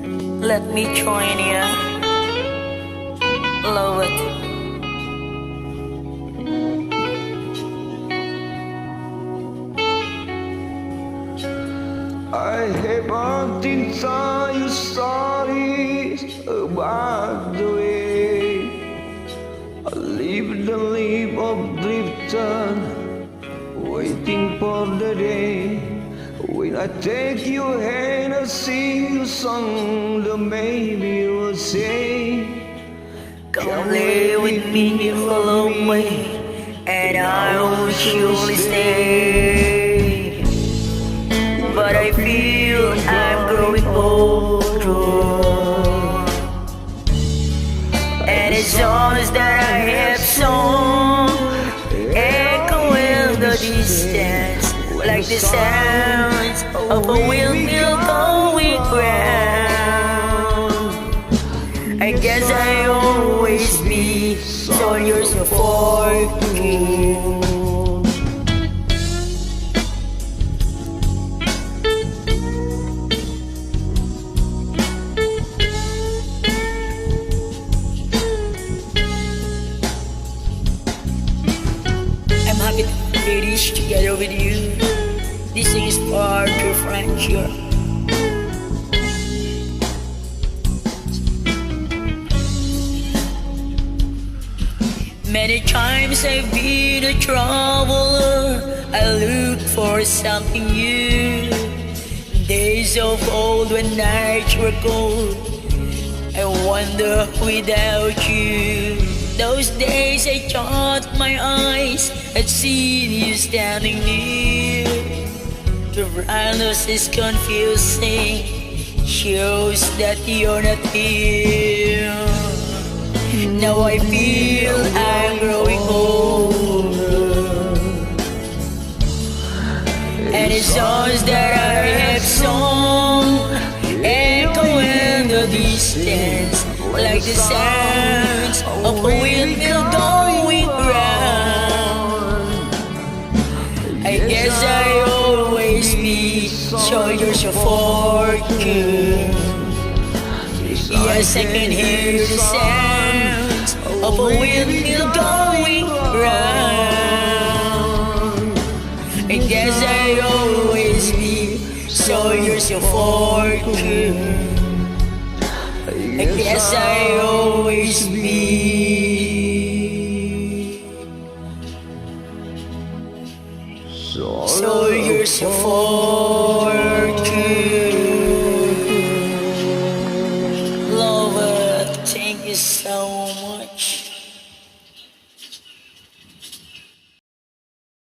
Let me join you. Love it. I have often told you stories about the way I live the life of drifter, waiting for the day when I take your hand and sing you a song that maybe you will say, Come lay with me, follow me, and I will surely stay. But I feel I'm growing older, and the songs that I have sung echo in the distance, like the sounds of a windmill going round. I guess I always be so yours for you. I'm happy to do this together with you. This is for true friendship. Many times I've been a traveler. I look for something new. Days of old when nights were cold, I wander without you. Those days I thought my eyes had seen you standing near. The brightness is confusing, shows that you're not here. Now I feel I'm growing older, and the songs that I have sung echo in the distance, like the sounds of a windmill going round. I guess I always be soldiers for good. Yes, I can hear the sounds of a windmill going round. I guess I always be soldiers for good. I guess I always be soldiers for good. Love it. Thank you so much.